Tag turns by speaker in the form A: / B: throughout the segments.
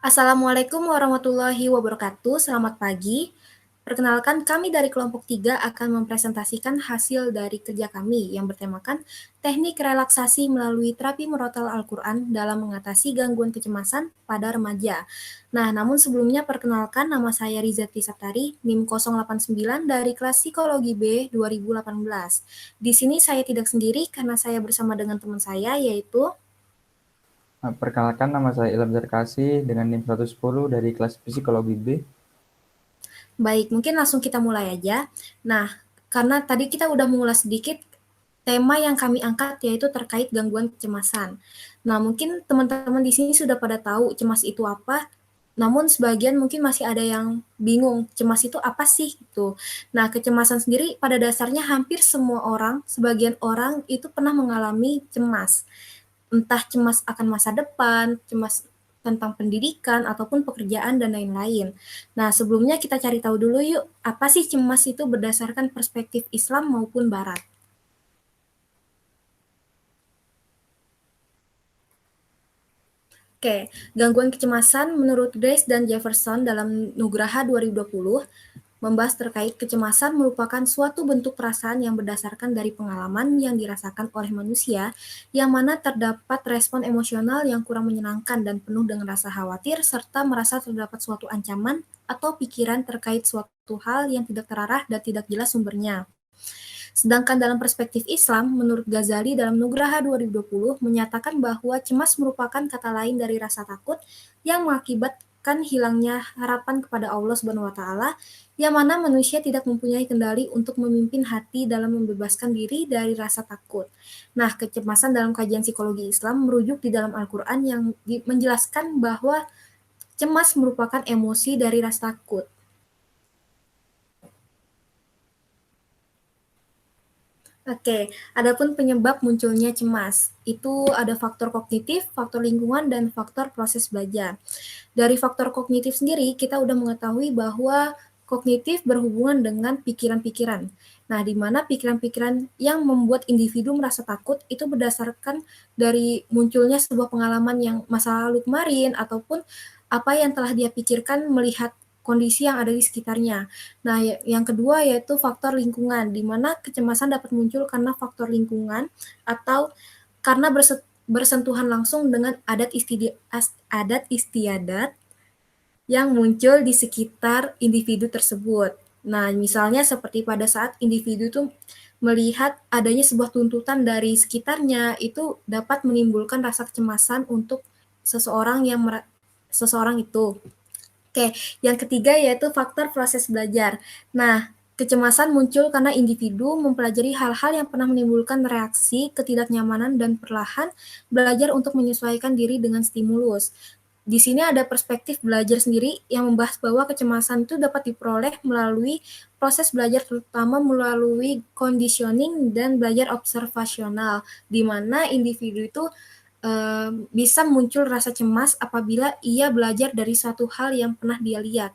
A: Assalamualaikum warahmatullahi wabarakatuh. Selamat pagi. Perkenalkan, kami dari kelompok 3 akan mempresentasikan hasil dari kerja kami yang bertemakan teknik relaksasi melalui terapi merotal Al-Quran dalam mengatasi gangguan kecemasan pada remaja. Nah, namun sebelumnya perkenalkan, nama saya Rizati Saptari, NIM 089 dari kelas Psikologi B 2018. Di sini saya tidak sendiri karena saya bersama dengan teman saya yaitu.
B: Perkenalkan, nama saya Ilham Zarkasi dengan NIM 110 dari kelas Psikologi B.
A: Baik, mungkin langsung kita mulai aja. Nah, karena tadi kita udah mengulas sedikit tema yang kami angkat yaitu terkait gangguan kecemasan. Nah, mungkin teman-teman di sini sudah pada tahu cemas itu apa, namun sebagian mungkin masih ada yang bingung, cemas itu apa sih gitu. Nah, kecemasan sendiri pada dasarnya hampir semua orang, sebagian orang itu pernah mengalami cemas. Entah cemas akan masa depan, cemas tentang pendidikan, ataupun pekerjaan, dan lain-lain. Nah, sebelumnya kita cari tahu dulu yuk, apa sih cemas itu berdasarkan perspektif Islam maupun Barat. Oke, gangguan kecemasan menurut Grace dan Jefferson dalam Nugraha 2020 membahas terkait kecemasan merupakan suatu bentuk perasaan yang berdasarkan dari pengalaman yang dirasakan oleh manusia, yang mana terdapat respon emosional yang kurang menyenangkan dan penuh dengan rasa khawatir, serta merasa terdapat suatu ancaman atau pikiran terkait suatu hal yang tidak terarah dan tidak jelas sumbernya. Sedangkan dalam perspektif Islam, menurut Ghazali dalam Nugraha 2020 menyatakan bahwa cemas merupakan kata lain dari rasa takut yang mengakibatkan hilangnya harapan kepada Allah Subhanahu wa taala, yang mana manusia tidak mempunyai kendali untuk memimpin hati dalam membebaskan diri dari rasa takut. Nah, kecemasan dalam kajian psikologi Islam merujuk di dalam Al-Qur'an yang menjelaskan bahwa cemas merupakan emosi dari rasa takut. Oke, adapun penyebab munculnya cemas, itu ada faktor kognitif, faktor lingkungan, dan faktor proses belajar. Dari faktor kognitif sendiri, kita udah mengetahui bahwa kognitif berhubungan dengan pikiran-pikiran. Nah, di mana pikiran-pikiran yang membuat individu merasa takut itu berdasarkan dari munculnya sebuah pengalaman yang masa lalu kemarin, ataupun apa yang telah dia pikirkan melihat kondisi yang ada di sekitarnya. Nah, yang kedua yaitu faktor lingkungan, di mana kecemasan dapat muncul karena faktor lingkungan atau karena bersentuhan langsung dengan adat istiadat yang muncul di sekitar individu tersebut. Nah, misalnya seperti pada saat individu itu melihat adanya sebuah tuntutan dari sekitarnya, itu dapat menimbulkan rasa kecemasan untuk seseorang seseorang itu. Oke, yang ketiga yaitu faktor proses belajar. Nah, kecemasan muncul karena individu mempelajari hal-hal yang pernah menimbulkan reaksi ketidaknyamanan dan perlahan belajar untuk menyesuaikan diri dengan stimulus. Di sini ada perspektif belajar sendiri yang membahas bahwa kecemasan itu dapat diperoleh melalui proses belajar, terutama melalui conditioning dan belajar observasional, di mana individu itu bisa muncul rasa cemas apabila ia belajar dari suatu hal yang pernah dia lihat.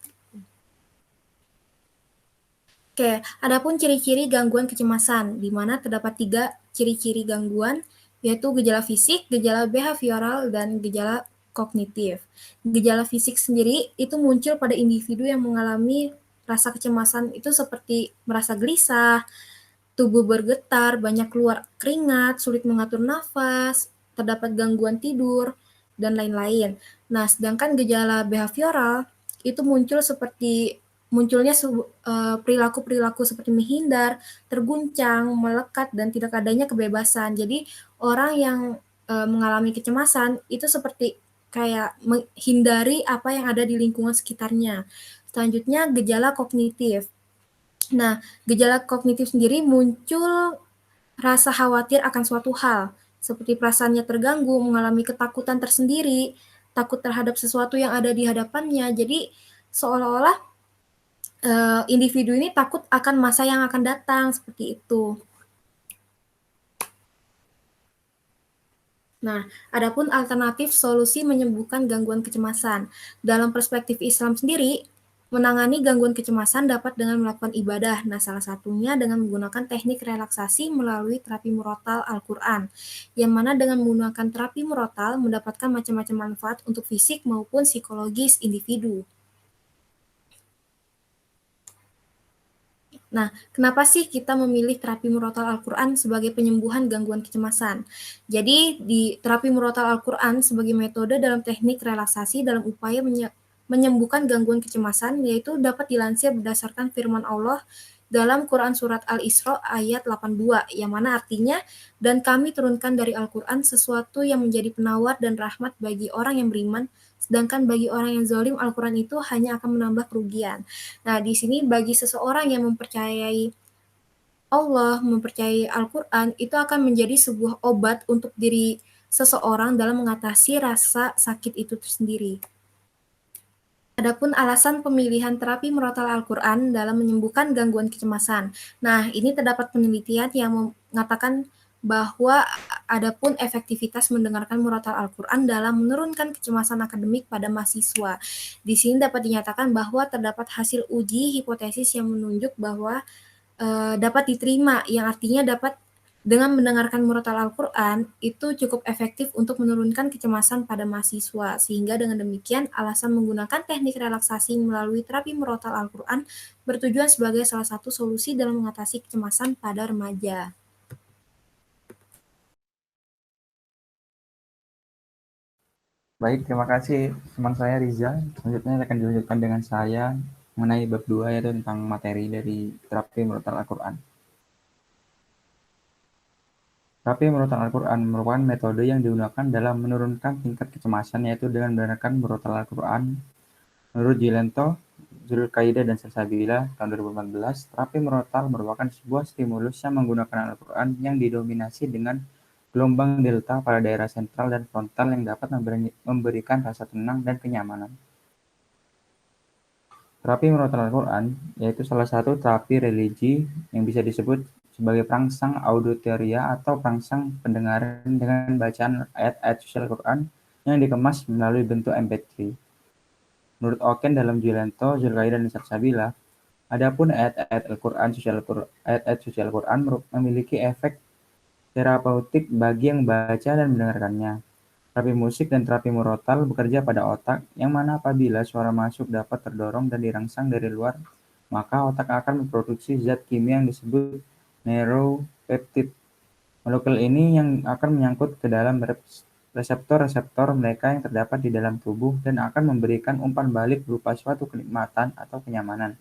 A: Oke, adapun ciri-ciri gangguan kecemasan, di mana terdapat 3 ciri-ciri gangguan, yaitu gejala fisik, gejala behavioral, dan gejala kognitif. Gejala fisik sendiri itu muncul pada individu yang mengalami rasa kecemasan itu seperti merasa gelisah, tubuh bergetar, banyak keluar keringat, sulit mengatur nafas, terdapat gangguan tidur, dan lain-lain. Nah, sedangkan gejala behavioral itu muncul seperti munculnya perilaku-perilaku seperti menghindar, terguncang, melekat, dan tidak adanya kebebasan. Jadi orang yang mengalami kecemasan itu seperti kayak menghindari apa yang ada di lingkungan sekitarnya. Selanjutnya gejala kognitif. Nah, gejala kognitif sendiri muncul rasa khawatir akan suatu hal, seperti perasaannya terganggu, mengalami ketakutan tersendiri, takut terhadap sesuatu yang ada di hadapannya. Jadi seolah-olah individu ini takut akan masa yang akan datang, seperti itu. Nah, adapun alternatif solusi menyembuhkan gangguan kecemasan. Dalam perspektif Islam sendiri, Menangani gangguan kecemasan dapat dengan melakukan ibadah. Nah, salah satunya dengan menggunakan teknik relaksasi melalui terapi murotal Al-Quran, yang mana dengan menggunakan terapi murotal mendapatkan macam-macam manfaat untuk fisik maupun psikologis individu. Nah, kenapa sih kita memilih terapi murotal Al-Quran sebagai penyembuhan gangguan kecemasan? Jadi, di terapi murotal Al-Quran sebagai metode dalam teknik relaksasi dalam upaya menyembuhkan gangguan kecemasan, yaitu dapat dilansir berdasarkan firman Allah dalam Quran Surat Al-Isra ayat 82, yang mana artinya, dan kami turunkan dari Al-Quran sesuatu yang menjadi penawar dan rahmat bagi orang yang beriman, sedangkan bagi orang yang zalim Al-Quran itu hanya akan menambah kerugian. Nah, di sini bagi seseorang yang mempercayai Allah, mempercayai Al-Quran, itu akan menjadi sebuah obat untuk diri seseorang dalam mengatasi rasa sakit itu sendiri. Adapun alasan pemilihan terapi murotal Al-Quran dalam menyembuhkan gangguan kecemasan. Nah, ini terdapat penelitian yang mengatakan bahwa adapun efektivitas mendengarkan murotal Al-Quran dalam menurunkan kecemasan akademik pada mahasiswa. Di sini dapat dinyatakan bahwa terdapat hasil uji hipotesis yang menunjuk bahwa dapat diterima, yang artinya dapat dengan mendengarkan murotal Al-Quran itu cukup efektif untuk menurunkan kecemasan pada mahasiswa, sehingga dengan demikian alasan menggunakan teknik relaksasi melalui terapi murotal Al-Quran bertujuan sebagai salah satu solusi dalam mengatasi kecemasan pada remaja.
B: Baik, terima kasih teman saya Riza. Selanjutnya akan dilanjutkan dengan saya mengenai bab 2 yaitu tentang materi dari terapi murotal Al-Quran. Terapi murotal Al-Quran merupakan metode yang digunakan dalam menurunkan tingkat kecemasan yaitu dengan menggunakan murotal Al-Quran. Menurut Jilento, Zulkaidah dan Salsabila tahun 2014, terapi murotal merupakan sebuah stimulus yang menggunakan Al-Quran yang didominasi dengan gelombang delta pada daerah sentral dan frontal yang dapat memberikan rasa tenang dan kenyamanan. Terapi murotal Al-Quran yaitu salah satu terapi religi yang bisa disebut sebagai perangsang auditoria atau perangsang pendengaran dengan bacaan ayat-ayat suci Al-Quran yang dikemas melalui bentuk MP3. Menurut Oken dalam Jilento, Zulkaidah dan Salsabila, adapun ayat-ayat suci Al-Quran memiliki efek terapeutik bagi yang membaca dan mendengarkannya. Terapi musik dan terapi murotal bekerja pada otak, yang mana apabila suara masuk dapat terdorong dan dirangsang dari luar, maka otak akan memproduksi zat kimia yang disebut neuropeptide. Molekul ini yang akan menyangkut ke dalam reseptor-reseptor mereka yang terdapat di dalam tubuh dan akan memberikan umpan balik berupa suatu kenikmatan atau kenyamanan,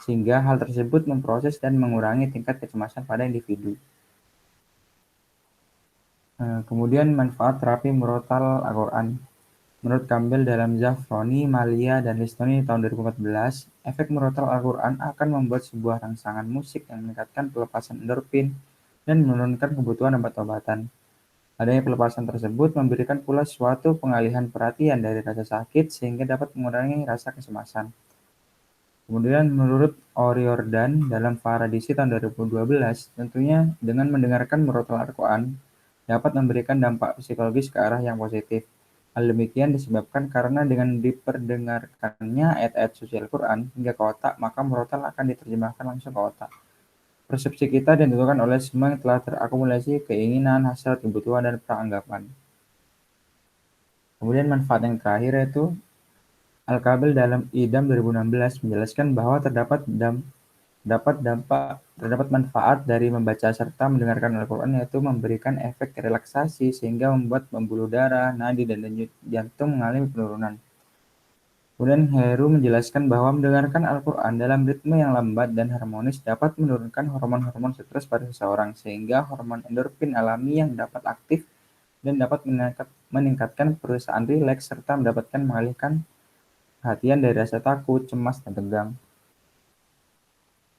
B: sehingga hal tersebut memproses dan mengurangi tingkat kecemasan pada individu. Kemudian manfaat terapi murotal Al-Quran. Menurut Campbell dalam Zafroni, Malia, dan Listoni tahun 2014, efek murotal Al-Quran akan membuat sebuah rangsangan musik yang meningkatkan pelepasan endorfin dan menurunkan kebutuhan obat-obatan. Adanya pelepasan tersebut memberikan pula suatu pengalihan perhatian dari rasa sakit sehingga dapat mengurangi rasa kecemasan. Kemudian menurut O'Riordan dalam Paradisi tahun 2012, tentunya dengan mendengarkan murotal Al-Quran dapat memberikan dampak psikologis ke arah yang positif. Hal demikian disebabkan karena dengan diperdengarkannya ayat-ayat suci Al-Quran hingga ke otak, maka murotal akan diterjemahkan langsung ke otak. Persepsi kita ditentukan oleh semua yang telah terakumulasi keinginan, hasrat, kebutuhan, dan peranggapan. Kemudian manfaat yang terakhir yaitu Al-Kabel dalam Idam 2016 menjelaskan bahwa terdapat manfaat dari membaca serta mendengarkan Al-Quran yaitu memberikan efek relaksasi sehingga membuat pembuluh darah, nadi, dan denyut jantung mengalami penurunan. Kemudian Heru menjelaskan bahwa mendengarkan Al-Quran dalam ritme yang lambat dan harmonis dapat menurunkan hormon-hormon stres pada seseorang, sehingga hormon endorfin alami yang dapat aktif dan dapat meningkatkan perasaan rileks serta mengalihkan perhatian dari rasa takut, cemas, dan tegang.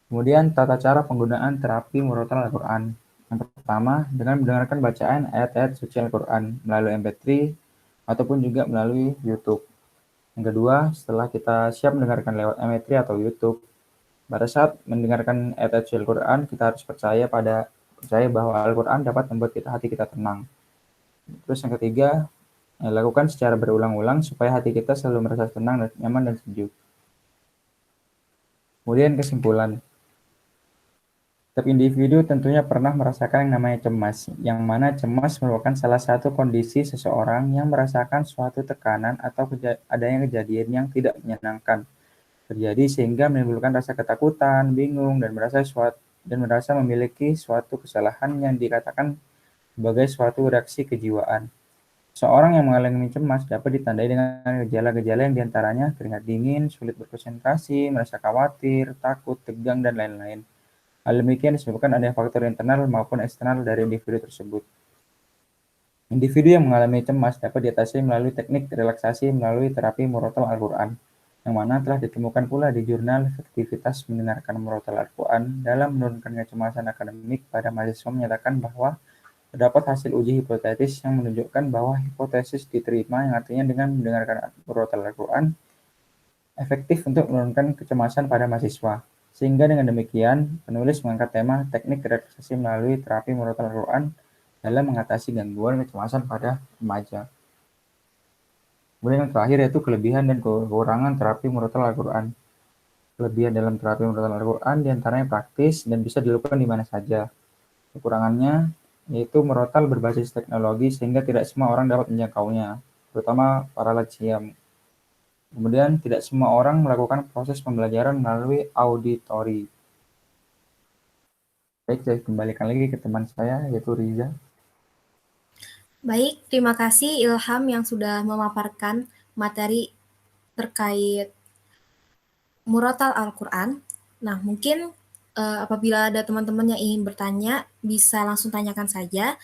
B: Kemudian tata cara penggunaan terapi murotal Al-Quran. Yang pertama, dengan mendengarkan bacaan ayat-ayat suci Al-Quran melalui MP3 ataupun juga melalui YouTube. Yang kedua, setelah kita siap mendengarkan lewat MP3 atau YouTube, pada saat mendengarkan ayat-ayat suci Al-Quran, kita harus percaya bahwa Al-Quran dapat membuat hati kita tenang. Terus yang ketiga, lakukan secara berulang-ulang supaya hati kita selalu merasa tenang, nyaman, dan sejuk. Kemudian kesimpulan. Setiap individu tentunya pernah merasakan yang namanya cemas, yang mana cemas merupakan salah satu kondisi seseorang yang merasakan suatu tekanan atau adanya kejadian yang tidak menyenangkan terjadi sehingga menimbulkan rasa ketakutan, bingung, dan merasa memiliki suatu kesalahan yang dikatakan sebagai suatu reaksi kejiwaan. Seorang yang mengalami cemas dapat ditandai dengan gejala-gejala yang diantaranya keringat dingin, sulit berkonsentrasi, merasa khawatir, takut, tegang, dan lain-lain. Hal demikian disebabkan adanya faktor internal maupun eksternal dari individu tersebut. Individu yang mengalami cemas dapat diatasi melalui teknik relaksasi melalui terapi murotal Al-Quran, yang mana telah ditemukan pula di jurnal efektivitas mendengarkan murotal Al-Quran dalam menurunkan kecemasan akademik pada mahasiswa menyatakan bahwa terdapat hasil uji hipotetis yang menunjukkan bahwa hipotesis diterima yang artinya dengan mendengarkan murotal Al-Quran efektif untuk menurunkan kecemasan pada mahasiswa. Sehingga dengan demikian, penulis mengangkat tema teknik relaksasi melalui terapi murotal Al-Quran dalam mengatasi gangguan kecemasan pada remaja. Kemudian yang terakhir yaitu kelebihan dan kekurangan terapi murotal Al-Quran. Kelebihan dalam terapi murotal Al-Quran diantaranya praktis dan bisa dilakukan di mana saja. Kekurangannya yaitu murotal berbasis teknologi sehingga tidak semua orang dapat menjangkaunya, terutama para lansia. Kemudian tidak semua orang melakukan proses pembelajaran melalui auditori. Baik, saya kembalikan lagi ke teman saya yaitu Riza.
A: Baik, terima kasih Ilham yang sudah memaparkan materi terkait murotal Al-Quran. Nah, mungkin apabila ada teman-teman yang ingin bertanya, bisa langsung tanyakan saja.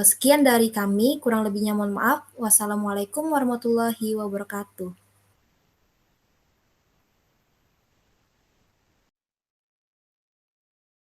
A: Sekian dari kami, kurang lebihnya mohon maaf. Wassalamualaikum warahmatullahi wabarakatuh.